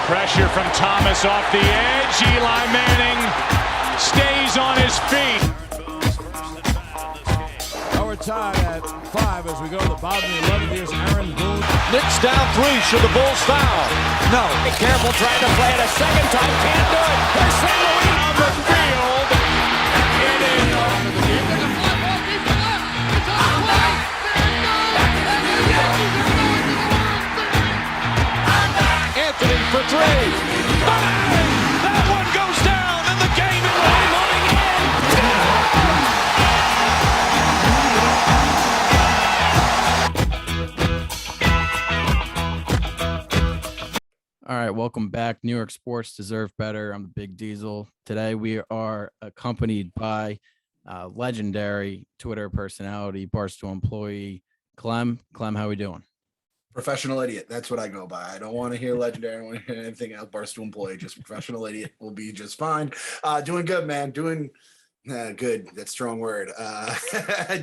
Pressure from Thomas off the edge. Eli Manning stays on his feet. Now we're tied at 5 as we go to the bottom of the 11th. Here's Aaron Boone. Knicks down 3. Should the Bulls foul? No. Be careful trying to play it a second time. Can't do it. Here's St. Louis On the field. It is. Anthony for 3. Bang! That one goes down, and the game is All right, welcome back. New York sports deserve better. I'm the Big Diesel. Today we are accompanied by legendary Twitter personality, Barstool employee, Clem. Clem, how we doing? Professional idiot. That's what I go by. I don't want to hear legendary. I don't want to hear anything else. Barstool employee, just professional idiot will be just fine. Doing good, man. Doing good. That's a strong word.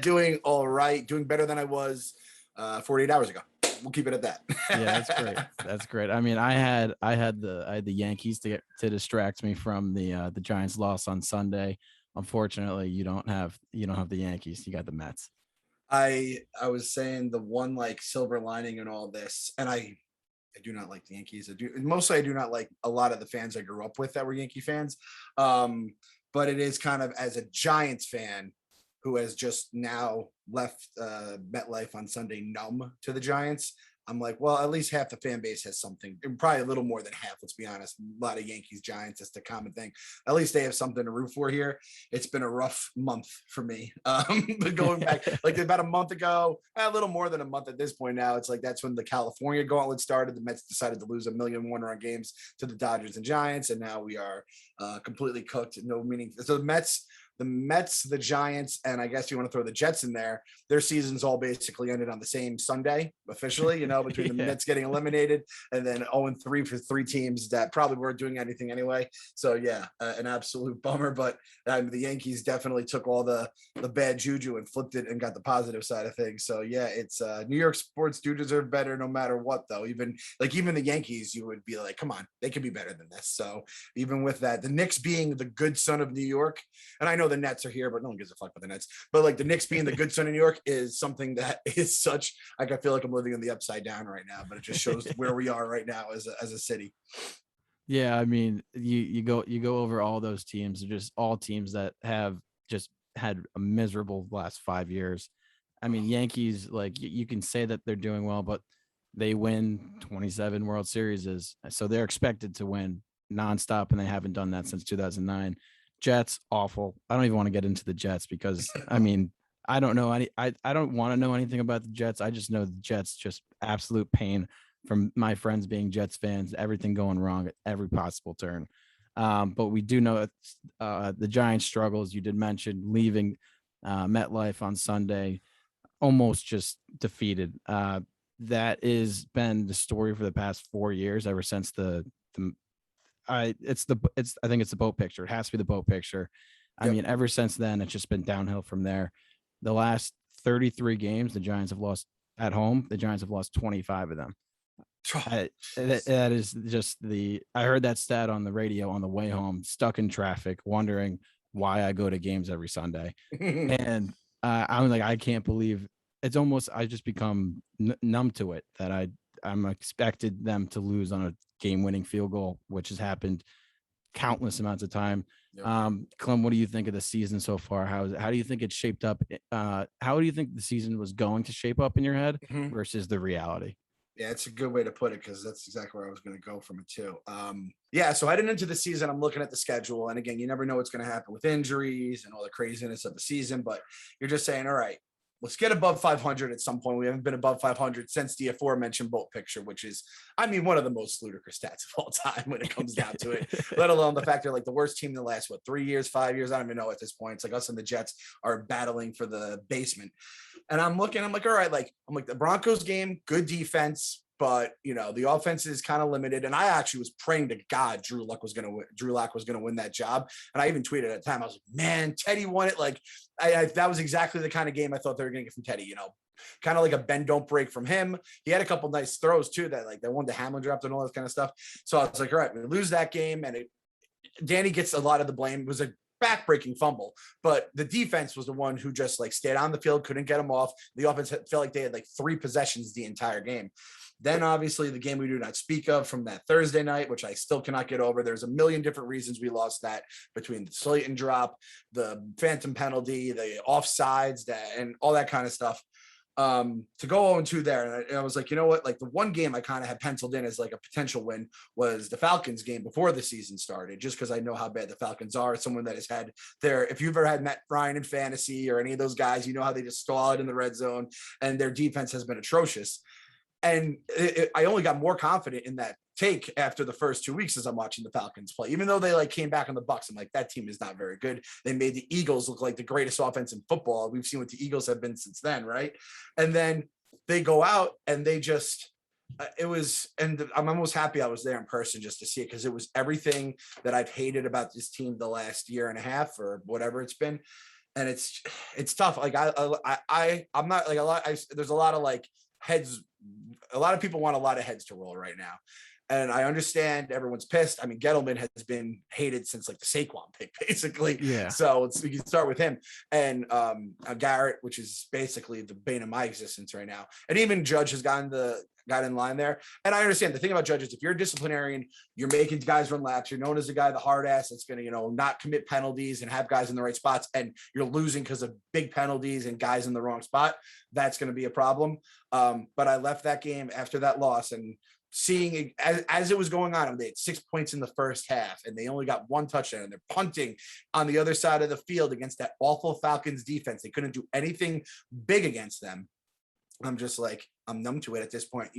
Doing all right. Doing better than I was 48 hours ago. We'll keep it at that. Yeah, that's great. That's great. I mean, I had the Yankees to distract me from the Giants loss on Sunday. Unfortunately, you don't have the Yankees. You got the Mets. I was saying the one like silver lining in all this, and I do not like the Yankees. I do not like a lot of the fans I grew up with that were Yankee fans. But it is kind of as a Giants fan who has just now left MetLife on Sunday numb to the Giants. I'm like, well, at least half the fan base has something, and probably a little more than half, let's be honest. A lot of Yankees, Giants, that's the common thing. At least they have something to root for here. It's been a rough month for me. But going back, like about a month ago, a little more than a month at this point now, it's like that's when the California gauntlet started. The Mets decided to lose 1,000,000 one-run games to the Dodgers and Giants, and now we are completely cooked. No meaning. So the Mets, the Giants, and I guess you want to throw the Jets in there, their seasons all basically ended on the same Sunday, officially, between the Mets getting eliminated and then 0-3 for 3 teams that probably weren't doing anything anyway. So, yeah, an absolute bummer. But the Yankees definitely took all the bad juju and flipped it and got the positive side of things. So, yeah, it's New York sports do deserve better no matter what, though. Even the Yankees, you would be like, come on, they could be better than this. So, even with that, the Knicks being the good son of New York, and I know the Nets are here, but no one gives a fuck about the Nets. But like the Knicks being the good son of New York is something that is such, like, I feel like I'm living in the upside down right now, but it just shows where we are right now as a city. Yeah, I mean, you go over all those teams, they're just all teams that have just had a miserable last 5 years. I mean, Yankees, like you can say that they're doing well, but they win 27 World Series, so they're expected to win nonstop, and they haven't done that since 2009. Jets, awful. I don't even want to get into the Jets because, I mean, I don't know I don't want to know anything about the Jets. I just know the Jets just absolute pain from my friends being Jets fans, everything going wrong at every possible turn. But we do know the Giants struggles. You did mention leaving MetLife on Sunday, almost just defeated. That has been the story for the past 4 years, ever since I think it's the boat picture. It has to be the boat picture. I mean, ever since then, it's just been downhill from there. The last 33 games, the Giants have lost at home. The Giants have lost 25 of them. That is just I heard that stat on the radio on the way home, stuck in traffic, wondering why I go to games every Sunday. And I'm like, I can't believe it's almost, I just become numb to it that I'm expected them to lose on a game-winning field goal, which has happened countless amounts of time. Yep. Clem, what do you think of the season so far? How do you think it's shaped up? How do you think the season was going to shape up in your head versus the reality? Yeah, it's a good way to put it because that's exactly where I was going to go from it too. So heading into the season, I'm looking at the schedule, and again, you never know what's going to happen with injuries and all the craziness of the season, but you're just saying, all right, let's get above 500 at some point. We haven't been above 500 since the aforementioned boat picture, which is, I mean, one of the most ludicrous stats of all time when it comes down to it, let alone the fact they're like the worst team in the last, 3 years, 5 years? I don't even know at this point. It's like us and the Jets are battling for the basement. And I'm like, all right, I'm like the Broncos game, good defense, but the offense is kind of limited. And I actually was praying to God Drew Lock was going to win that job. And I even tweeted at the time, I was like, man, Teddy won it. Like that was exactly the kind of game I thought they were going to get from Teddy, kind of like a bend don't break from him. He had a couple nice throws too, that like they won the Hamlin draft and all that kind of stuff. So I was like, all right, we lose that game. And Danny gets a lot of the blame. It was a back-breaking fumble, but the defense was the one who just like stayed on the field, couldn't get them off. The offense felt like they had like 3 possessions the entire game. Then obviously the game we do not speak of from that Thursday night, which I still cannot get over. There's a million different reasons we lost that, between the Slayton drop, the phantom penalty, the offsides, and all that kind of stuff. To go 0-2 there. And I was like, you know what? Like the one game I kind of had penciled in as like a potential win was the Falcons game before the season started, just because I know how bad the Falcons are. Someone that has had if you've ever had Matt Ryan in fantasy or any of those guys, you know how they just stall it in the red zone, and their defense has been atrocious. And I only got more confident in that take after the first 2 weeks as I'm watching the Falcons play. Even though they like came back on the Bucks, I'm like, that team is not very good. They made the Eagles look like the greatest offense in football. We've seen what the Eagles have been since then, right? And then they go out and they just I'm almost happy I was there in person just to see it, because it was everything that I've hated about this team the last year and a half or whatever it's been. And it's tough. Like I'm not like there's a lot of like heads. A lot of people want a lot of heads to roll right now. And I understand everyone's pissed. I mean, Gettleman has been hated since like the Saquon pick, basically. Yeah. So we can start with him. And Garrett, which is basically the bane of my existence right now. And even Judge has got in line there. And I understand the thing about Judge is, if you're a disciplinarian, you're making guys run laps. You're known as the guy, the hard ass that's going to, not commit penalties and have guys in the right spots. And you're losing because of big penalties and guys in the wrong spot. That's going to be a problem. But I left that game after that loss and seeing as it was going on, they had 6 points in the first half and they only got 1 touchdown, and they're punting on the other side of the field against that awful Falcons defense. They couldn't do anything big against them. I'm just like, I'm numb to it at this point.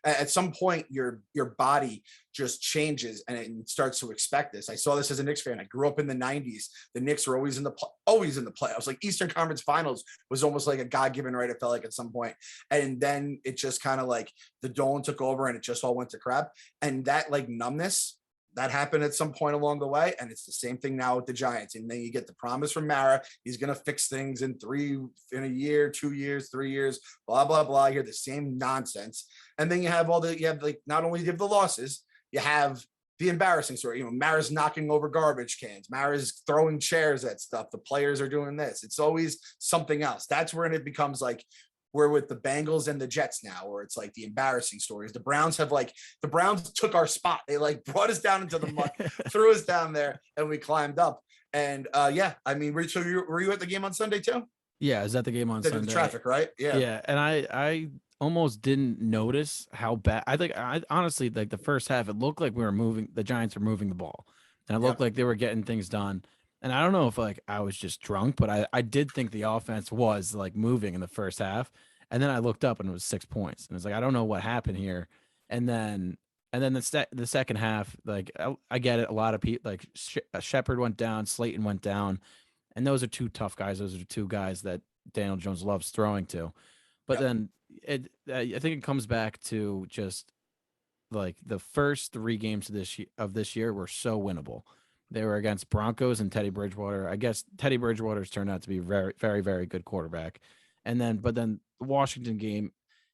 At some point your body just changes and it starts to expect this. I saw this as a Knicks fan. I grew up in the 90s. The Knicks were always in the playoffs. Like Eastern Conference Finals was almost like a God-given right, it felt like, at some point. And then it just kind of like the Dolan took over and it just all went to crap. And that like numbness, that happened at some point along the way. And it's the same thing now with the Giants. And then you get the promise from Mara. He's going to fix things in a year, 2 years, 3 years, blah, blah, blah. You hear the same nonsense. And then you have not only do you have the losses, you have the embarrassing story. Mara's knocking over garbage cans. Mara's throwing chairs at stuff. The players are doing this. It's always something else. That's when it becomes like, we're with the Bengals and the Jets now, where it's like the embarrassing stories. The Browns took our spot. They like brought us down into the mud, threw us down there, and we climbed up. And I mean, were you at the game on Sunday too? Yeah, is that the game on Sunday? The traffic, right? Yeah. Yeah, and I almost didn't notice how bad. I honestly, like, the first half, it looked like the Giants were moving the ball, and it looked like they were getting things done. And I don't know if like I was just drunk, but I did think the offense was like moving in the first half. And then I looked up and it was 6 points, and it's like, I don't know what happened here. And then the second half, like I get it. A lot of people, like Shepard went down, Slayton went down, and those are 2 tough guys. Those are 2 guys that Daniel Jones loves throwing to. But then I think it comes back to just like the first 3 games of this year were so winnable. They were against Broncos and Teddy Bridgewater. I guess Teddy Bridgewater's turned out to be very, very, very good quarterback. But then the Washington game,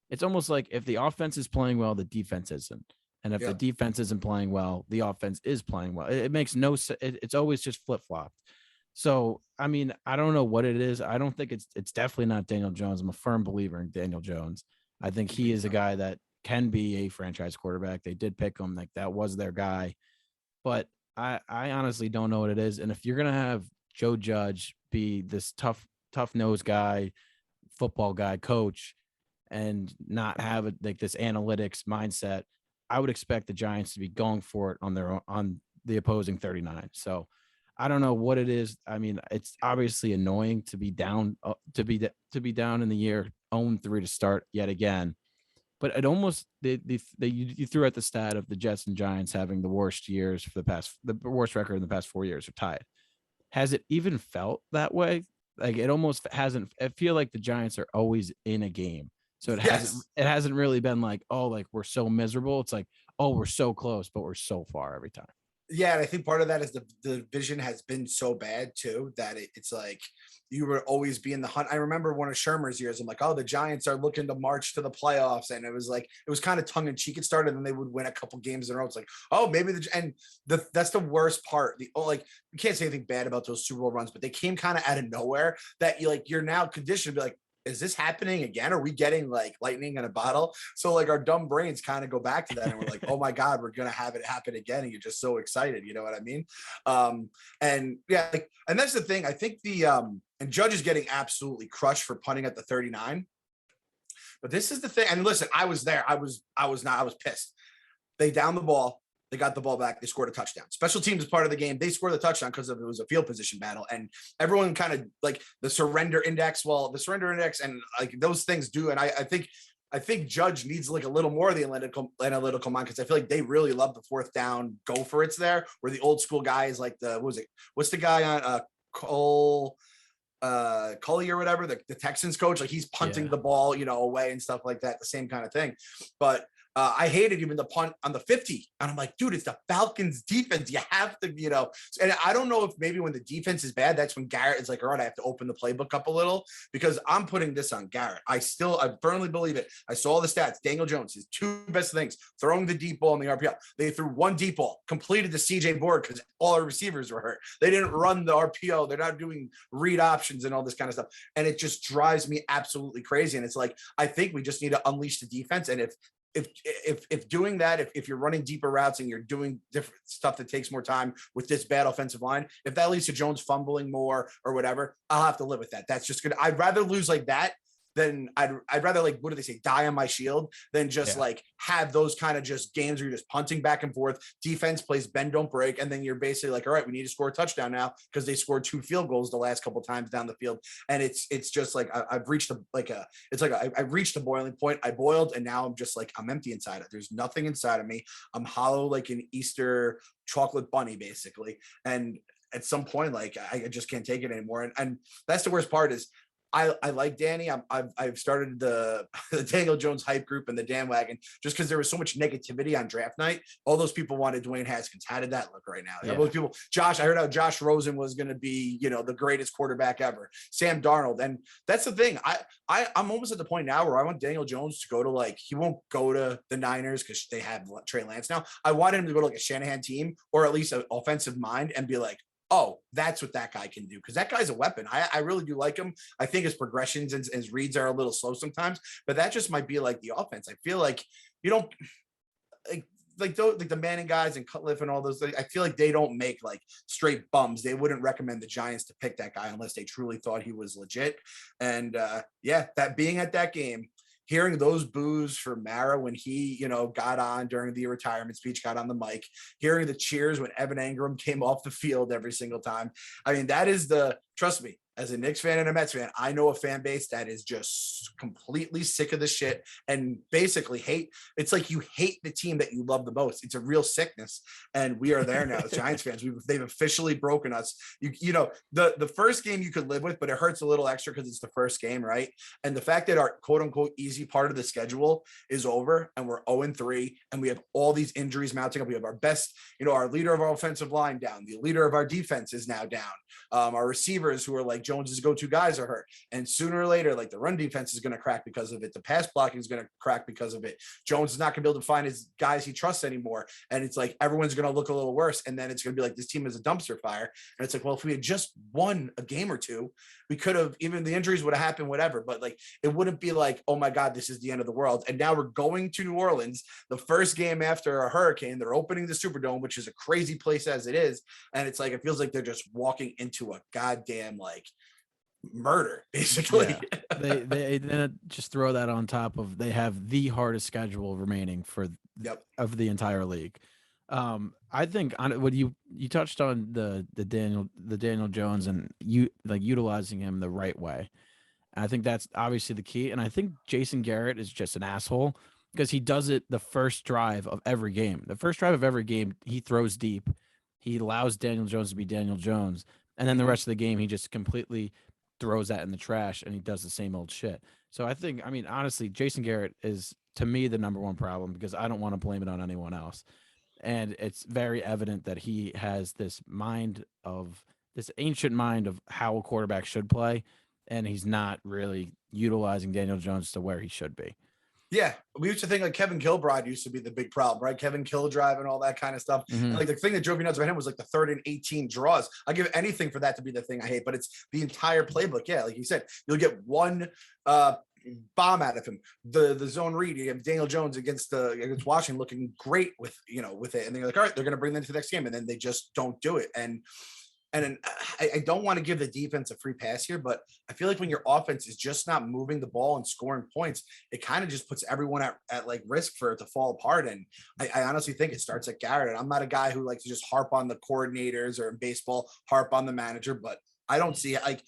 it's almost like if the offense is playing well, the defense isn't. And if the defense isn't playing well, the offense is playing well. It makes no sense. It's always just flip-flopped. So, I mean, I don't know what it is. I don't think it's definitely not Daniel Jones. I'm a firm believer in Daniel Jones. I think he is a guy that can be a franchise quarterback. They did pick him. Like, that was their guy. But I honestly don't know what it is. And if you're going to have Joe Judge be this tough-nosed guy, football guy, coach, and not have like this analytics mindset, I would expect the Giants to be going for it on the opposing 39. So I don't know what it is. I mean, it's obviously annoying to be down, to be down in the year 0-3 to start yet again. But it almost you threw out the stat of the Jets and Giants having the worst years the worst record in the past 4 years, are tied. Has it even felt that way? Like, it almost hasn't. I feel like the Giants are always in a game. So Yes. it hasn't really been like, oh, like we're so miserable. It's like, oh, we're so close, but we're so far every time. Yeah, and I think part of that is the division has been so bad too that it's like you would always be in the hunt. I remember one of Shermer's years. I'm like, oh, the Giants are looking to march to the playoffs, and it was like it was kind of tongue in cheek. It started, and they would win a couple games in a row. It's like, oh, maybe that's the worst part. Like you can't say anything bad about those Super Bowl runs, but they came kind of out of nowhere. That you're now conditioned to be like, is this happening again? Are we getting like lightning in a bottle? So like our dumb brains kind of go back to that and we're like, oh my God, we're going to have it happen again. And you're just so excited. You know what I mean? And yeah, like, and that's the thing. I think and Judge is getting absolutely crushed for punting at the 39. But this is the thing. And listen, I was there. I was pissed. They downed the ball. They got the ball back. They scored a touchdown. Special teams is part of the game. They scored the touchdown because it was a field position battle. And everyone kind of like the surrender index. Well, the surrender index and like those things do. And I think Judge needs like a little more of the analytical mind because I feel like they really love the fourth down go for it's there. Where the old school guys like what's the guy on Cole Cully or whatever, the Texans coach, like he's punting the ball, away and stuff like that. The same kind of thing. But I hated even the punt on the 50. And I'm like, dude, it's the Falcons defense. You have to, and I don't know if maybe when the defense is bad, that's when Garrett is like, all right, I have to open the playbook up a little because I'm putting this on Garrett. I firmly believe it. I saw the stats. Daniel Jones, his two best things, throwing the deep ball in the RPO. They threw one deep ball, completed the CJ board because all our receivers were hurt. They didn't run the RPO. They're not doing read options and all this kind of stuff. And it just drives me absolutely crazy. And it's like, I think we just need to unleash the defense. And if doing that, if you're running deeper routes and you're doing different stuff that takes more time with this bad offensive line, if that leads to Jones fumbling more or whatever, I'll have to live with that. That's just good. I'd rather lose like that than I'd rather like, what do they say? Die on my shield than just like have those kind of just games where you're just punting back and forth. Defense plays bend, don't break. And then you're basically like, all right, we need to score a touchdown now because they scored 2 field goals the last couple of times down the field. And it's just like, I've reached I reached a boiling point. I boiled and now I'm just like, I'm empty inside. There's nothing inside of me. I'm hollow like an Easter chocolate bunny basically. And at some point, like I just can't take it anymore. And that's the worst part is I like Danny. I've started the Daniel Jones hype group and the Dan Wagon just because there was so much negativity on draft night. All those people wanted Dwayne Haskins. How did that look right now? Yeah. Those people, Josh, I heard how Josh Rosen was going to be, the greatest quarterback ever. Sam Darnold. And that's the thing. I'm almost at the point now where I want Daniel Jones to go to he won't go to the Niners because they have Trey Lance now. I wanted him to go to like a Shanahan team or at least an offensive mind and be like, oh, that's what that guy can do. Because that guy's a weapon. I really do like him. I think his progressions and his reads are a little slow sometimes, but that just might be like the offense. I feel like you don't like the Manning guys and Cutcliffe and all those. I feel like they don't make like straight bums. They wouldn't recommend the Giants to pick that guy unless they truly thought he was legit. And that being at that game, hearing those boos for Mara when he, got on during the retirement speech, got on the mic, hearing the cheers when Evan Engram came off the field every single time. I mean, that is trust me, as a Knicks fan and a Mets fan, I know a fan base that is just completely sick of the shit and basically hate. It's like you hate the team that you love the most. It's a real sickness. And we are there now as Giants fans. They've officially broken us. The first game you could live with, but it hurts a little extra because it's the first game, right? And the fact that our quote unquote easy part of the schedule is over and we're 0-3 and we have all these injuries mounting up. We have our best, our leader of our offensive line down. The leader of our defense is now down. Our receivers who are like Jones's go-to guys are hurt. And sooner or later, like the run defense is going to crack because of it. The pass blocking is going to crack because of it. Jones is not going to be able to find his guys he trusts anymore. And it's like, everyone's going to look a little worse. And then it's going to be like, this team is a dumpster fire. And it's like, well, if we had just won a game or two, we could have, even the injuries would have happened, whatever. But like, it wouldn't be like, oh my God, this is the end of the world. And now we're going to New Orleans, the first game after a hurricane. They're opening the Superdome, which is a crazy place as it is. And it's like, it feels like they're just walking into a goddamn like murder basically. They then just throw that on top of they have the hardest schedule remaining of the entire league. I think on what you touched on the Daniel Jones and utilizing him the right way. And I think that's obviously the key. And I think Jason Garrett is just an asshole because he does it the first drive of every game. The first drive of every game, he throws deep. He allows Daniel Jones to be Daniel Jones. And then the rest of the game, he just completely throws that in the trash and he does the same old shit. So I think, I mean, honestly, Jason Garrett is to me the number one problem because I don't want to blame it on anyone else. And it's very evident that he has this ancient mind of how a quarterback should play, and he's not really utilizing Daniel Jones to where he should be. Yeah, we used to think like Kevin Kilbride used to be the big problem, right? Kevin Killdrive and all that kind of stuff. And like the thing that drove me nuts about him was like the 3rd and 18 draws. I give anything for that to be the thing I hate, but it's the entire playbook. Yeah, like you said, you'll get one bomb out of him. The zone read, you have Daniel Jones against Washington looking great with it, and they're like, all right, they're going to bring them to the next game, and then they just don't do it. And I don't want to give the defense a free pass here, but I feel like when your offense is just not moving the ball and scoring points, it kind of just puts everyone at like risk for it to fall apart. And I honestly think it starts at Garrett. And I'm not a guy who likes to just harp on the coordinators or in baseball, harp on the manager, but I don't see it. Like,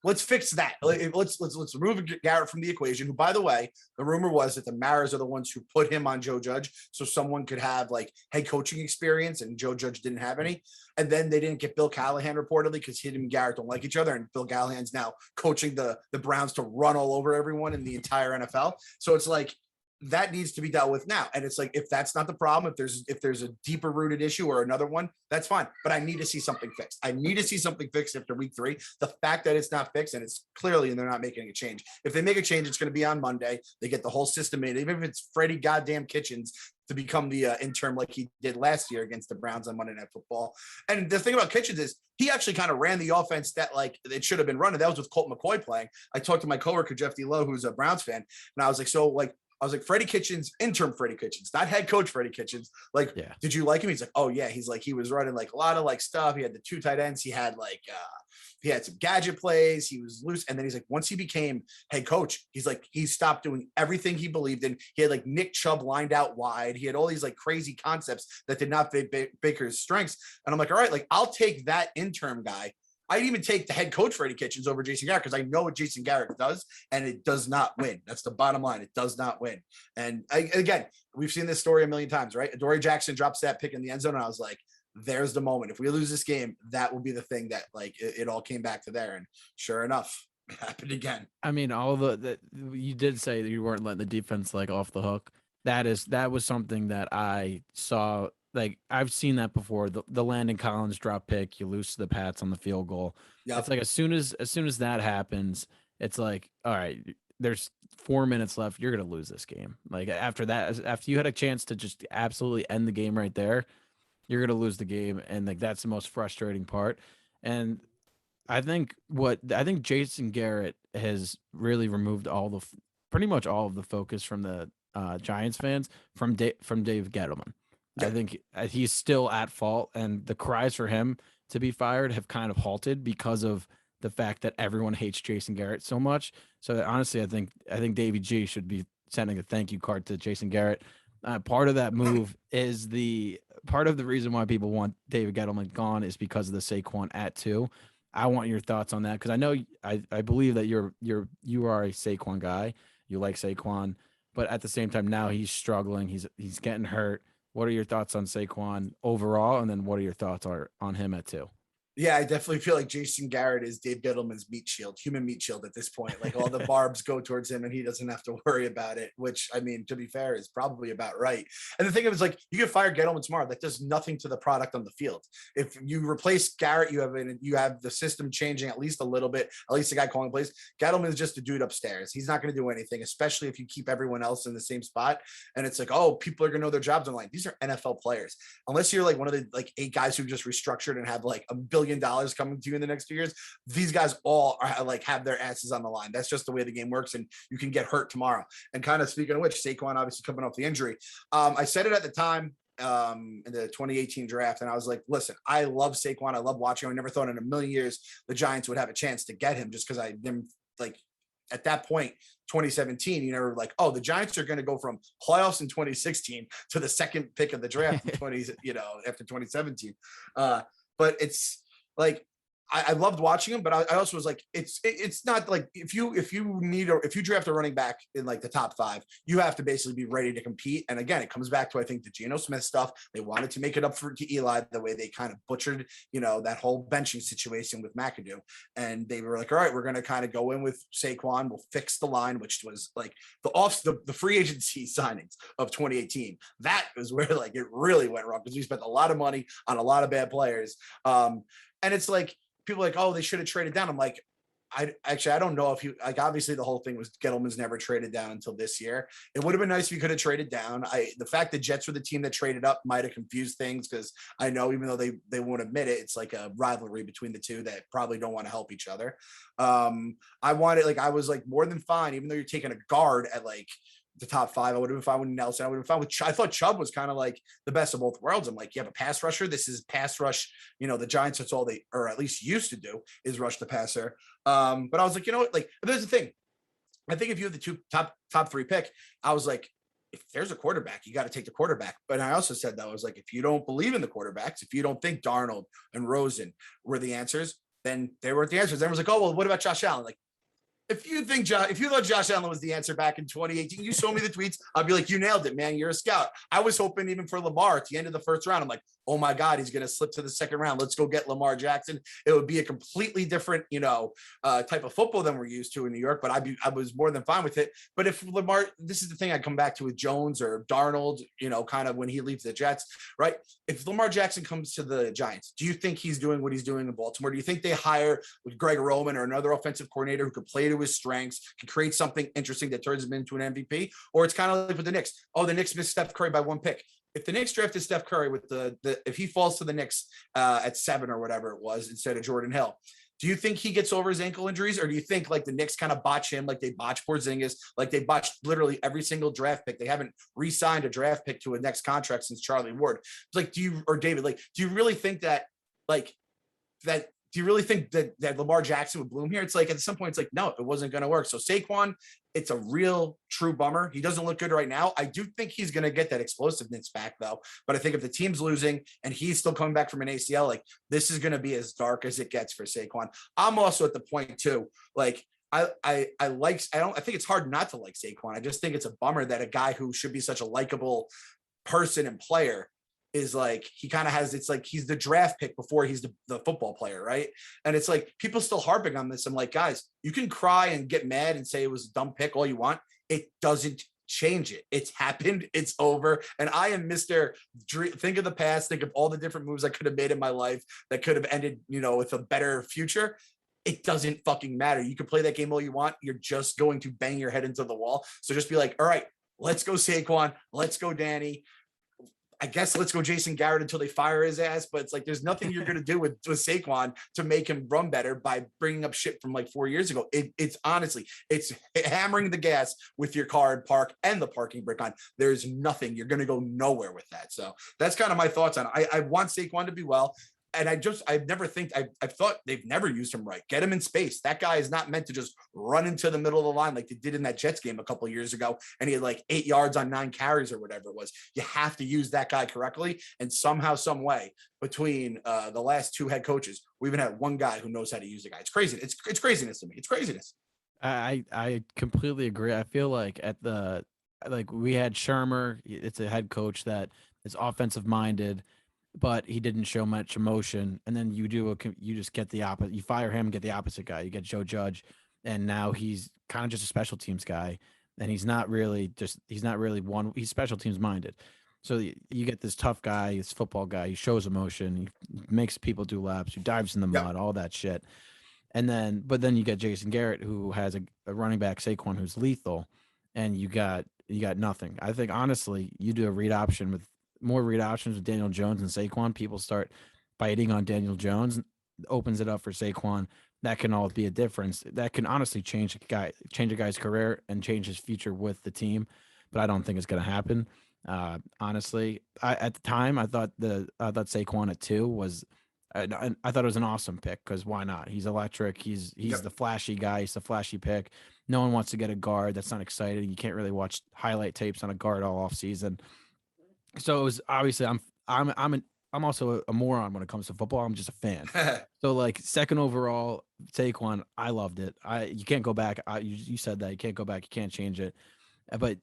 let's fix that. Let's remove Garrett from the equation, who, by the way, the rumor was that the Maras are the ones who put him on Joe Judge so someone could have like head coaching experience, and Joe Judge didn't have any. And then they didn't get Bill Callahan reportedly because he and Garrett don't like each other, and Bill Callahan's now coaching the Browns to run all over everyone in the entire NFL. So it's like, that needs to be dealt with now. And it's like, if that's not the problem, if there's a deeper rooted issue or another one, that's fine. But I need to see something fixed. I need to see something fixed after week 3. The fact that it's not fixed, and it's clearly, and they're not making a change. If they make a change, it's going to be on Monday. They get the whole system in, even if it's Freddie goddamn Kitchens to become the interim like he did last year against the Browns on Monday Night Football. And the thing about Kitchens is he actually kind of ran the offense that like it should have been running. That was with Colt McCoy playing. I talked to my coworker, Jeff D. Lowe, who's a Browns fan, and I was like, Freddie Kitchens, interim Freddie Kitchens, not head coach Freddie Kitchens. Like, yeah. Did you like him? He's like, oh yeah. He's like, he was running like a lot of like stuff. He had the 2 tight ends. He had like, he had some gadget plays. He was loose. And then he's like, once he became head coach, he's like, he stopped doing everything he believed in. He had like Nick Chubb lined out wide. He had all these like crazy concepts that did not fit Baker's strengths. And I'm like, all right, like I'll take that interim guy. I'd even take the head coach Freddie Kitchens over Jason Garrett because I know what Jason Garrett does, and it does not win. That's the bottom line. It does not win. And again, we've seen this story a million times, right? Adoree Jackson drops that pick in the end zone, and I was like, there's the moment. If we lose this game, that will be the thing that like it all came back to there. And sure enough, it happened again. I mean, all the you did say that you weren't letting the defense like off the hook. That was something that I saw. Like I've seen that before. The Landon Collins drop pick, you lose to the Pats on the field goal. Yep. It's like as soon as that happens, it's like, all right, there's 4 minutes left. You're gonna lose this game. Like after that, after you had a chance to just absolutely end the game right there, you're gonna lose the game, and like that's the most frustrating part. And I think Jason Garrett has really removed pretty much all of the focus from the Giants fans from Dave Gettleman. I think he's still at fault, and the cries for him to be fired have kind of halted because of the fact that everyone hates Jason Garrett so much. So honestly, I think Davey G should be sending a thank you card to Jason Garrett. Part of that move is part of the reason why people want David Gettleman gone is because of the Saquon at 2. I want your thoughts on that because I know I believe that you are a Saquon guy. You like Saquon, but at the same time now he's struggling. He's getting hurt. What are your thoughts on Saquon overall? And then what are your thoughts on him at 2? Yeah, I definitely feel like Jason Garrett is Dave Gettleman's human meat shield at this point. Like all the barbs go towards him and he doesn't have to worry about it, which I mean, to be fair, is probably about right. And the thing is like, you can fire Gettleman tomorrow. That does nothing to the product on the field. If you replace Garrett, you have the system changing at least a little bit, at least the guy calling plays. Gettleman is just a dude upstairs. He's not going to do anything, especially if you keep everyone else in the same spot. And it's like, oh, people are going to know their jobs. I'm like, these are NFL players. Unless you're like one of the like 8 guys who just restructured and have like $1 billion coming to you in the next 2 years, these guys all are like have their asses on the line. That's just the way the game works, and you can get hurt tomorrow. And kind of speaking of which, Saquon obviously coming off the injury. I said it at the time in the 2018 draft, and I was like, listen, I love Saquon. I love watching him. I never thought in a million years the Giants would have a chance to get him just because I didn't like at that point, 2017, you never like, oh, the Giants are going to go from playoffs in 2016 to the second pick of the draft in after 2017. But it's like, I loved watching him, but I also was like, it's not like if you draft a running back in like the top 5, you have to basically be ready to compete. And again, it comes back to I think the Geno Smith stuff. They wanted to make it up to Eli the way they kind of butchered, that whole benching situation with McAdoo, and they were like, all right, we're going to kind of go in with Saquon. We'll fix the line, which was like the free agency signings of 2018. That was where like it really went wrong because we spent a lot of money on a lot of bad players. And it's like, people are like, oh, they should have traded down. I'm like, I don't know if obviously the whole thing was Gettleman's never traded down until this year. It would have been nice if you could have traded down. The fact that Jets were the team that traded up might have confused things because I know even though they won't admit it, it's like a rivalry between the two that probably don't want to help each other. I was like more than fine, even though you're taking a guard at like the top 5. I would have been fine with Nelson. I would have been fine with I thought Chubb was kind of like the best of both worlds. I'm like, you have a pass rusher. This is pass rush. The Giants, that's all they, or at least used to do, is rush the passer. But I was like, like, there's the thing. I think if you have the top 3 pick, I was like, if there's a quarterback, you got to take the quarterback. But I also said that I was like, if you don't believe in the quarterbacks, if you don't think Darnold and Rosen were the answers, then they weren't the answers. Everyone's like, oh, well, what about Josh Allen? Like, if you thought Josh Allen was the answer back in 2018, you show me the tweets. I'll be like, you nailed it, man. You're a scout. I was hoping even for Lamar at the end of the first round. I'm like, oh my God, he's going to slip to the second round. Let's go get Lamar Jackson. It would be a completely different, type of football than we're used to in New York, but I was more than fine with it. But if Lamar, this is the thing I come back to with Jones or Darnold, kind of when he leaves the Jets, right? If Lamar Jackson comes to the Giants, do you think he's doing what he's doing in Baltimore? Do you think they hire Greg Roman or another offensive coordinator who could play to his strengths, can create something interesting that turns him into an MVP? Or it's kind of like with the Knicks. Oh, the Knicks missed Steph Curry by 1 pick. If the Knicks drafted Steph Curry with if he falls to the Knicks at 7 or whatever it was instead of Jordan Hill, do you think he gets over his ankle injuries, or do you think like the Knicks kind of botch him like they botched Porzingis, like they botched literally every single draft pick? They haven't re-signed a draft pick to a next contract since Charlie Ward. It's like, do you really think that do you really think that Lamar Jackson would bloom here? It's like at some point, it's like, no, it wasn't going to work. So Saquon, it's a real true bummer. He doesn't look good right now. I do think he's going to get that explosiveness back though. But I think if the team's losing and he's still coming back from an ACL, like this is going to be as dark as it gets for Saquon. I'm also at the point too, like I think it's hard not to like Saquon. I just think it's a bummer that a guy who should be such a likable person and player is like, he kind of has, it's like he's the draft pick before he's the football player, right? And it's like people still harping on this. I'm like, guys, you can cry and get mad and say it was a dumb pick all you want. It doesn't change it. It's happened. It's over. And I am Mr. Think of the past. Think of all the different moves I could have made in my life that could have ended, with a better future. It doesn't fucking matter. You can play that game all you want. You're just going to bang your head into the wall. So just be like, all right, let's go Saquon. Let's go Danny. I guess let's go Jason Garrett until they fire his ass. But it's like, there's nothing you're going to do with Saquon to make him run better by bringing up shit from like 4 years ago. It's honestly, it's hammering the gas with your car and park and the parking brake on. There's nothing. You're going to go nowhere with that. So that's kind of my thoughts on it. I want Saquon to be well. And I've thought they've never used him right. Get him in space. That guy is not meant to just run into the middle of the line like they did in that Jets game a couple of years ago. And he had like 8 yards on 9 carries or whatever it was. You have to use that guy correctly. And somehow, some way between the last 2 head coaches, we even had one guy who knows how to use the guy. It's crazy. It's craziness to me. It's craziness. I completely agree. I feel like we had Shermer. It's a head coach that is offensive minded, but he didn't show much emotion. And then you just get the opposite. You fire him, get the opposite guy. You get Joe Judge, and now he's kind of just a special teams guy, and he's special teams minded. So you get this tough guy, this football guy. He shows emotion. He makes people do laps. He dives in the mud, all that shit. But then you get Jason Garrett, who has a running back, Saquon, who's lethal, and you got nothing. I think honestly, you do a read option with more read options with Daniel Jones and Saquon. People start biting on Daniel Jones, opens it up for Saquon. That can all be a difference. That can honestly change a guy's career and change his future with the team. But I don't think it's going to happen. Honestly, at the time, I thought Saquon at 2 was. I thought it was an awesome pick because why not? He's electric. He's the flashy guy. He's the flashy pick. No one wants to get a guard. That's not exciting. You can't really watch highlight tapes on a guard all off season. So it was obviously I'm I'm also a moron when it comes to football. I'm just a fan. So like second overall, Saquon, I loved it. You can't go back. You said that you can't go back. You can't change it. But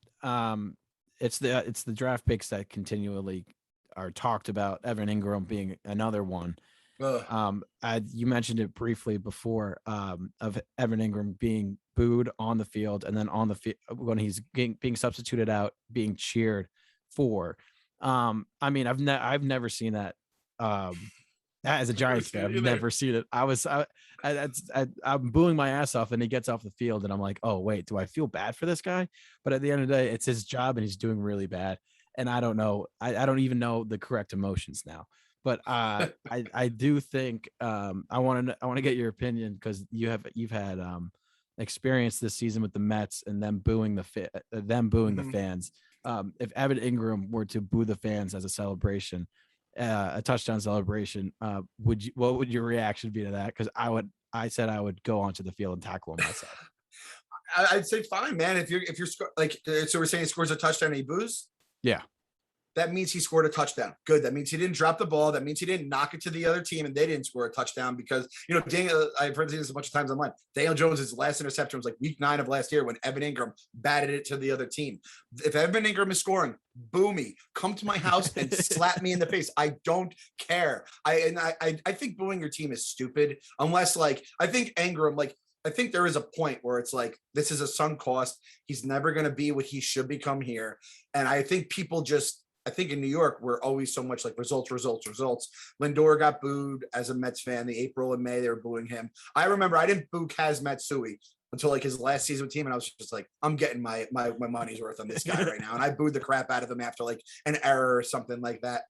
it's the draft picks that continually are talked about. Evan Ingram being another one. Ugh. You mentioned it briefly before of Evan Ingram being booed on the field and then on the field when he's being substituted out, being cheered for. I mean, I've never seen that. As a Giants fan, I've never seen it. I'm booing my ass off, and he gets off the field, and I'm like, oh wait, do I feel bad for this guy? But at the end of the day, it's his job, and he's doing really bad. And I don't know. I don't even know the correct emotions now. But I do think I want to get your opinion because you've had experience this season with the Mets and them booing the fans. If Evan Ingram were to boo the fans as a celebration, a touchdown celebration, what would your reaction be to that? Because I said I would go onto the field and tackle him myself. I'd say fine, man. If you're like, so we're saying he scores a touchdown and he boos. Yeah. That means he scored a touchdown. Good. That means he didn't drop the ball. That means he didn't knock it to the other team and they didn't score a touchdown because, I've heard this a bunch of times online. Daniel Jones' last interception was like week 9 of last year when Evan Ingram batted it to the other team. If Evan Ingram is scoring, boo me. Come to my house and slap me in the face. I don't care. I think booing your team is stupid unless I think Ingram, I think there is a point where it's like, this is a sunk cost. He's never going to be what he should become here. And I think I think in New York, we're always so much like results. Lindor got booed as a Mets fan. The April and May, they were booing him. I remember I didn't boo Kaz Matsui until his last season with team. And I was just like, I'm getting my money's worth on this guy right now. And I booed the crap out of him after an error or something like that.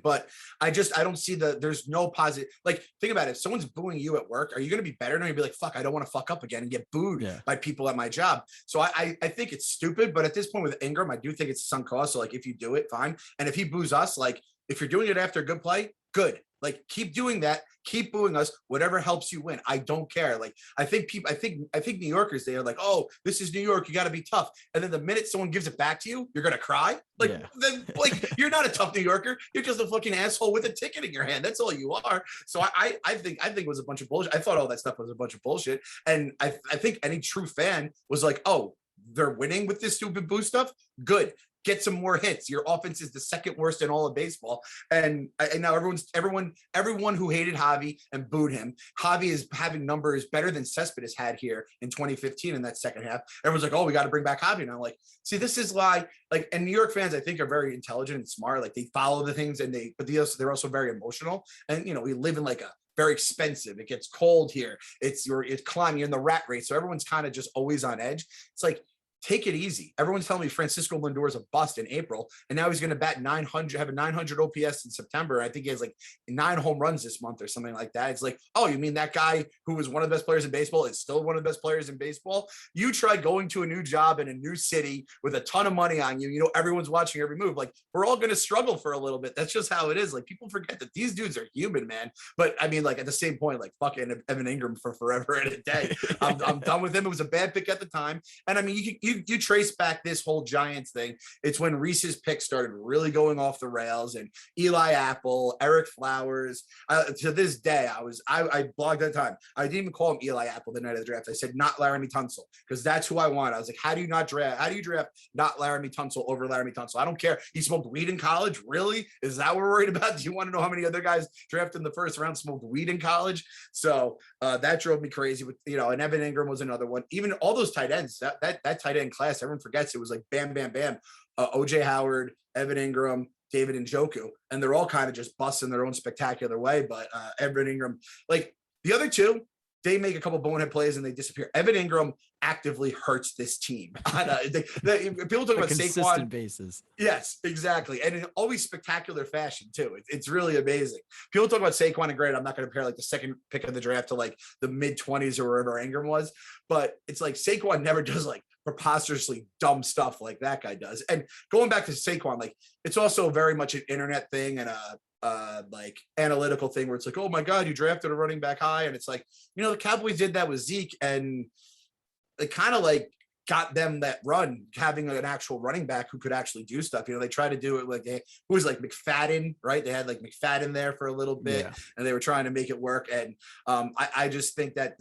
But I don't see there's no positive. Think about it. If someone's booing you at work, are you going to be better? No, you'd be like, fuck, I don't want to fuck up again and get booed by people at my job. So I think it's stupid. But at this point with Ingram, I do think it's sunk cost. So if you do it, fine. And if he boos us, if you're doing it after a good play, good. Keep doing that. Keep booing us. Whatever helps you win. I don't care. I think New Yorkers, they are like, oh, this is New York. You got to be tough. And then the minute someone gives it back to you, you're going to cry. Then you're not a tough New Yorker. You're just a fucking asshole with a ticket in your hand. That's all you are. So I think it was a bunch of bullshit. I thought all that stuff was a bunch of bullshit. And I think any true fan was like, oh, they're winning with this stupid boo stuff. Good. Get some more hits. Your offense is the second worst in all of baseball. And now everyone who hated Javi and booed him, Javi is having numbers better than Cespedes had here in 2015 in that second half. Everyone's like, oh, we got to bring back Javi. And I'm like, see, this is why, and New York fans, I think, are very intelligent and smart. They follow the things but they're also very emotional. And, we live in a very expensive. It gets cold here. It's climbing. You're in the rat race. So everyone's kind of just always on edge. It's take it easy. Everyone's telling me Francisco Lindor is a bust in April, and now he's going to bat 900, have a 900 OPS in September. I think he has 9 home runs this month or something like that. It's oh, you mean that guy who was one of the best players in baseball is still one of the best players in baseball? You try going to a new job in a new city with a ton of money on you. Everyone's watching every move. We're all going to struggle for a little bit. That's just how it is. People forget that these dudes are human, man. But I mean, at the same point, fucking Evan Ingram for forever and a day. I'm done with him. It was a bad pick at the time. And I mean, you trace back this whole Giants thing. It's when Reese's picks started really going off the rails, and Eli Apple, Eric Flowers. To this day, I blogged at the time. I didn't even call him Eli Apple the night of the draft. I said not Laramie Tunsil because that's who I want. I was like, how do you draft not Laramie Tunsil over Laramie Tunsil? I don't care. He smoked weed in college. Really? Is that what we're worried about? Do you want to know how many other guys drafted in the first round smoked weed in college? So that drove me crazy. With and Evan Ingram was another one. Even all those tight ends. That tight end class. Everyone forgets it was bam, bam, bam. OJ Howard, Evan Ingram, David Njoku, and they're all kind of just busts in their own spectacular way. But Evan Ingram, the other two, they make a couple bonehead plays and they disappear. Evan Ingram actively hurts this team. People talk about Saquon basis. Yes, exactly. And in always spectacular fashion too. It's really amazing. People talk about Saquon and Garrett. I'm not going to compare the second pick of the draft to the mid-20s or wherever Ingram was, but it's Saquon never does preposterously dumb stuff like that guy does. And going back to Saquon, it's also very much an internet thing and analytical thing where it's oh my God, you drafted a running back high. And it's the Cowboys did that with Zeke, and it kind of got them that run, having an actual running back who could actually do stuff. They tried to do it like who was like McFadden, right? They had like McFadden there for a little bit, and they were trying to make it work. And I just think that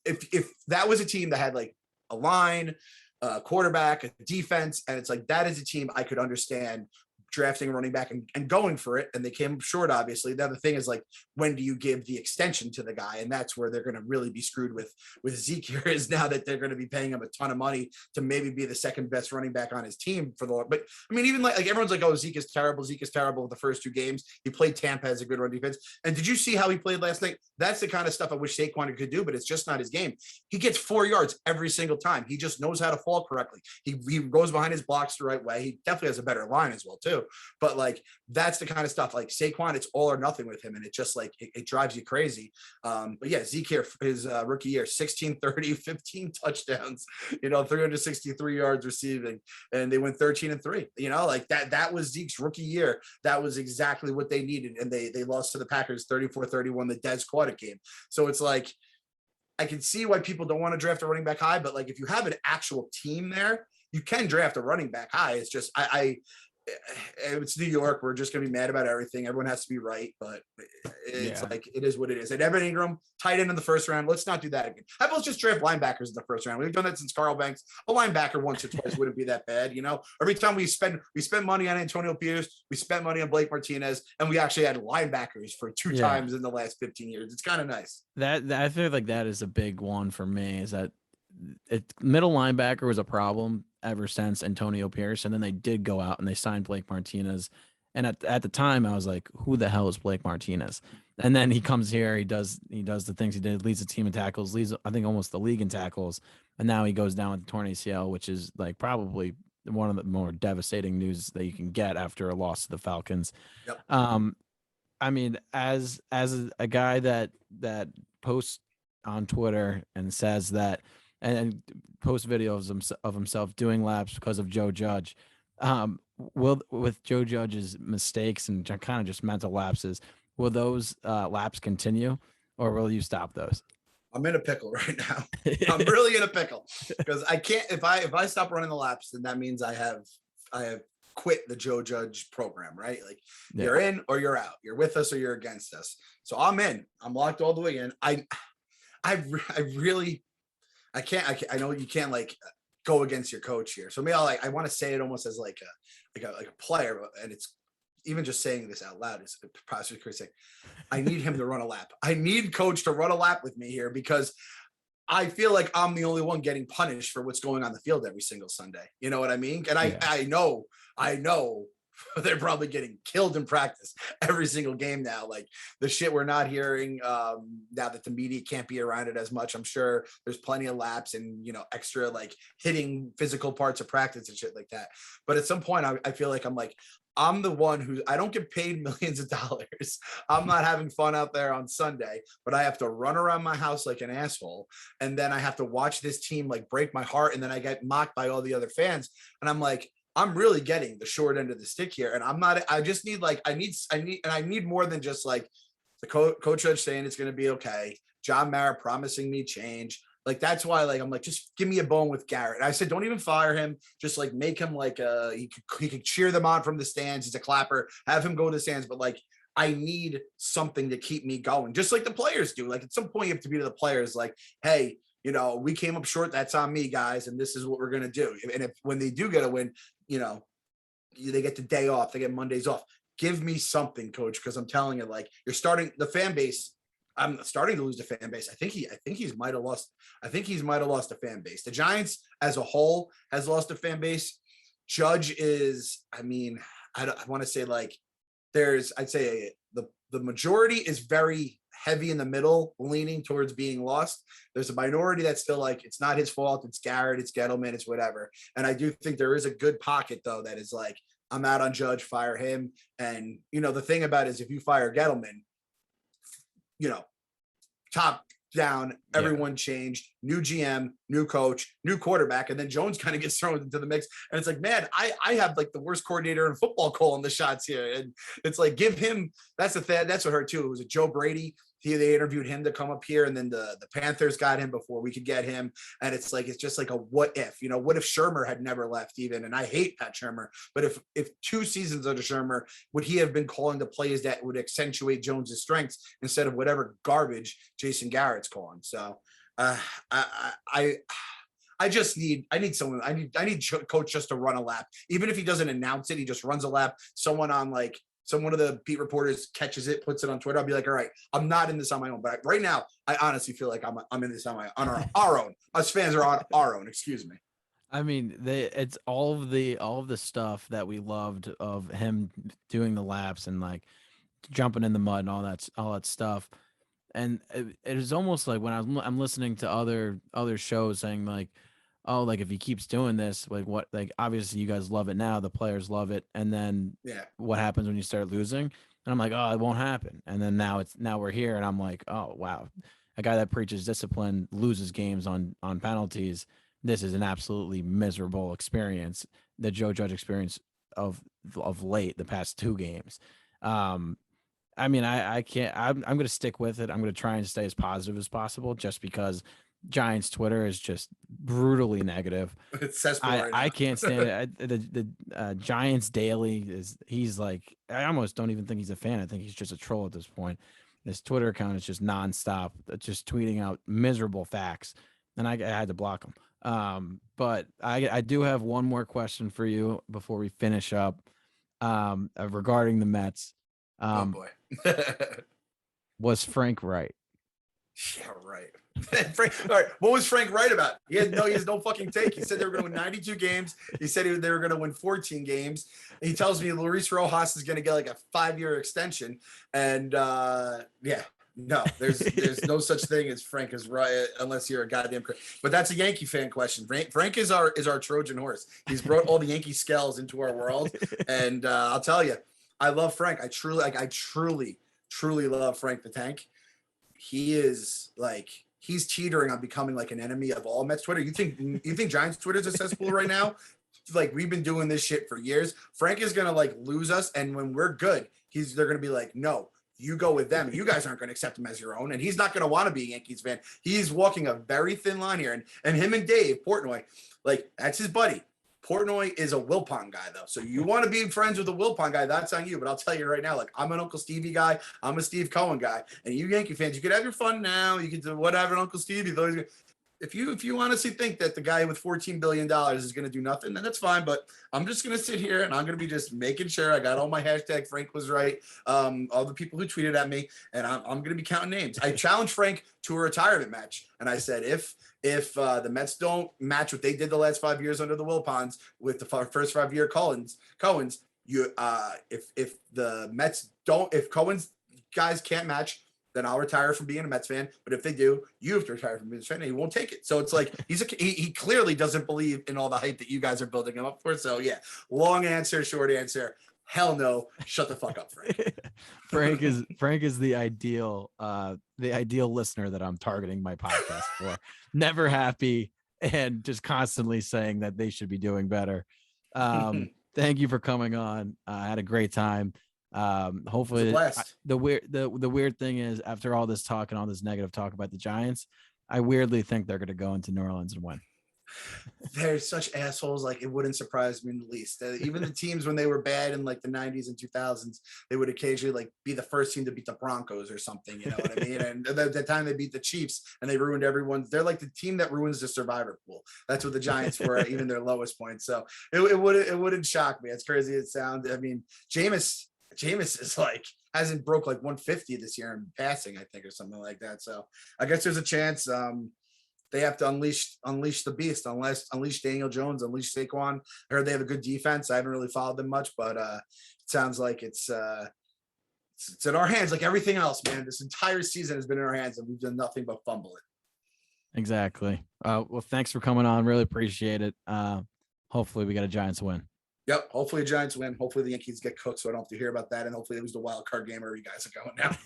if that was a team that had like a line, a quarterback, a defense, and it's like that is a team I could understand drafting a running back and going for it, and they came up short. Obviously, the other thing is like, when do you give the extension to the guy? And that's where they're going to really be screwed with Zeke here, is now that they're going to be paying him a ton of money to maybe be the second best running back on his team for the. But I mean, even like everyone's like, oh, Zeke is terrible. Zeke is terrible the first 2 games. He played Tampa as a good run defense. And did you see how he played last night? That's the kind of stuff I wish Saquon could do, but it's just not his game. He gets 4 yards every single time. He just knows how to fall correctly. He goes behind his blocks the right way. He definitely has a better line as well too. But like, that's the kind of stuff like Saquon, it's all or nothing with him. And it just like, it drives you crazy. But yeah, Zeke here, his rookie year, 16, 30, 15 touchdowns, 363 yards receiving, and they went 13-3, like that was Zeke's rookie year. That was exactly what they needed. And they lost to the Packers 34-31, the Dez caught it game. So it's like, I can see why people don't want to draft a running back high, but like, if you have an actual team there, you can draft a running back high. It's just, it's New York. We're just going to be mad about everything. Everyone has to be right, but it's like, it is what it is. And Evan Engram, tight end in the first round. Let's not do that again. How about just draft linebackers in the first round? We've done that since Carl Banks. A linebacker once or twice wouldn't be that bad. Every time we spend money on Antonio Pierce, we spent money on Blake Martinez, and we actually had linebackers for 2 times in the last 15 years. It's kind of nice. That I feel like that is a big one for me, is that middle linebacker was a problem ever since Antonio Pierce, and then they did go out and they signed Blake Martinez. And at the time, I was like, "Who the hell is Blake Martinez?" And then he comes here, he does the things he did, leads the team in tackles, leads I think almost the league in tackles, and now he goes down with the torn ACL, which is like probably one of the more devastating news that you can get after a loss to the Falcons. Yep. I mean, as a guy that posts on Twitter and says that, and post videos of himself doing laps because of Joe Judge. With Joe Judge's mistakes and kind of just mental lapses, will those laps continue, or will you stop those? I'm in a pickle right now. I'm really in a pickle, because I can't, if I stop running the laps, then that means I have quit the Joe Judge program, right? Like, you're in or you're out. You're with us or you're against us. So I'm in. I'm locked all the way in. I I know you can't like go against your coach here. So maybe I want to say it almost as like a player, and it's even just saying this out loud is possibly saying, I need him to run a lap. I need coach to run a lap with me here, because I feel like I'm the only one getting punished for what's going on the field every single Sunday. You know what I mean? And I know they're probably getting killed in practice every single game now. Like, the shit we're not hearing now that the media can't be around it as much. I'm sure there's plenty of laps and, extra like hitting physical parts of practice and shit like that. But at some point I feel like I'm the one who, I don't get paid millions of dollars. I'm not having fun out there on Sunday, but I have to run around my house like an asshole. And then I have to watch this team like break my heart. And then I get mocked by all the other fans. And I'm like, I'm really getting the short end of the stick here. And I just need I need more than just like the coach Judge saying it's going to be okay. John Mara promising me change. Like, that's why, like, I'm like, just give me a bone with Garrett. And I said, don't even fire him. Just like make him like he could cheer them on from the stands. He's a clapper, have him go to the stands. But like, I need something to keep me going, just like the players do. Like, at some point you have to be to the players like, hey, we came up short. That's on me, guys. And this is what we're going to do. And when they do get a win, they get the day off, they get Mondays off. Give me something, coach. Cause I'm telling you, like, you're starting the fan base. I'm starting to lose the fan base. I think he's might've lost a fan base. The Giants as a whole has lost a fan base. Judge is, I want to say like I'd say the majority is very heavy in the middle, leaning towards being lost. There's a minority that's still like, it's not his fault. It's Garrett, it's Gettleman, it's whatever. And I do think there is a good pocket though, that is like, I'm out on Judge, fire him. And the thing about it is, if you fire Gettleman, top down, everyone changed, new GM, new coach, new quarterback, and then Jones kind of gets thrown into the mix. And it's like, man, I have like the worst coordinator in football calling the shots here. And it's like, give him, that's what hurt too. It was a Joe Brady. they interviewed him to come up here, and then the Panthers got him before we could get him. And it's just like a what if, what if Shermer had never left even? And I hate Pat Shermer, but if 2 seasons under Shermer, would he have been calling the plays that would accentuate Jones's strengths instead of whatever garbage Jason Garrett's calling? So I need someone. I need coach just to run a lap. Even if he doesn't announce it, he just runs a lap. Someone on one of the beat reporters catches it, puts it on Twitter. I'll be like, all right, I'm not in this on my own. But right now, I honestly feel like I'm in this on our own. Us fans are on our own. Excuse me. I mean, it's all of the stuff that we loved of him doing the laps and like jumping in the mud and all that stuff. And it is almost like when I'm listening to other shows saying like, oh, like if he keeps doing this, like what, like obviously you guys love it now, the players love it, and then what happens when you start losing? And I'm like, oh, it won't happen. And then now we're here, and I'm like, oh wow, a guy that preaches discipline loses games on penalties. This is an absolutely miserable experience, the Joe Judge experience of late, the past 2 games. I mean, I can't. I'm going to stick with it. I'm going to try and stay as positive as possible, just because Giants Twitter is just brutally negative. I can't stand it. The Giants Daily he's like, I almost don't even think he's a fan. I think he's just a troll at this point. His Twitter account is just nonstop, just tweeting out miserable facts, and I had to block him. But I do have one more question for you before we finish up, regarding the Mets. Oh boy. Was Frank right? Yeah, right. Frank, all right. What was Frank right about? He has no fucking take. He said they were going to win 92 games. He said they were going to win 14 games. He tells me Luis Rojas is going to get like a 5-year extension. And no, there's no such thing as Frank is right unless you're a goddamn. But that's a Yankee fan question. Frank is our Trojan horse. He's brought all the Yankee scales into our world, and I'll tell you, I love Frank. I truly love Frank the Tank. He is he's teetering on becoming like an enemy of all Mets Twitter. You think Giants Twitter is a cesspool right now? Like, we've been doing this shit for years. Frank is gonna lose us, and when we're good, they're gonna be like, no, you go with them. You guys aren't going to accept him as your own, and he's not going to want to be a Yankees fan. He's walking a very thin line here, and him and Dave Portnoy, that's his buddy. Portnoy is a Wilpon guy, though. So you want to be friends with a Wilpon guy, that's on you. But I'll tell you right now, I'm an Uncle Stevie guy. I'm a Steve Cohen guy. And you Yankee fans, you could have your fun now. You can do whatever, Uncle Stevie. If you honestly think that the guy with $14 billion is going to do nothing, then that's fine. But I'm just going to sit here, and I'm going to be just making sure I got all my hashtag Frank was right, all the people who tweeted at me, and I'm going to be counting names. I challenged Frank to a retirement match, and I said, if the Mets don't match what they did the last 5 years under the Wilpons with the first 5-year Cohen's, if the Mets don't, if Cohen's guys can't match, then I'll retire from being a Mets fan. But if they do, you have to retire from being a Mets fan, and he won't take it. So it's like he clearly doesn't believe in all the hype that you guys are building him up for. So yeah, long answer, short answer. Hell no. Shut the fuck up, Frank. Frank is the ideal listener that I'm targeting my podcast for. Never happy and just constantly saying that they should be doing better. Thank you for coming on. I had a great time. Hopefully the weird thing is, after all this talk and all this negative talk about the Giants, I weirdly think they're going to go into New Orleans and win. They're such assholes. It wouldn't surprise me in the least. Even the teams, when they were bad in the 90s and 2000s, they would occasionally be the first team to beat the Broncos or something, you know what I mean? And the time they beat the Chiefs and they ruined everyone's, they're like the team that ruins the survivor pool. That's what the Giants were at even their lowest point. So it wouldn't shock me. As crazy as it sounds. I mean, Jameis is hasn't broke 150 this year in passing, I think, or something like that. So I guess there's a chance they have to unleash the beast, unleash Daniel Jones, unleash Saquon. I heard they have a good defense. I haven't really followed them much, but it sounds like it's in our hands, like everything else, man. This entire season has been in our hands, and we've done nothing but fumble it. Exactly. Well, thanks for coming on. Really appreciate it. Hopefully we got a Giants win. Yep. Hopefully the Giants win. Hopefully the Yankees get cooked, so I don't have to hear about that. And hopefully it was the wild card game where you guys are going now.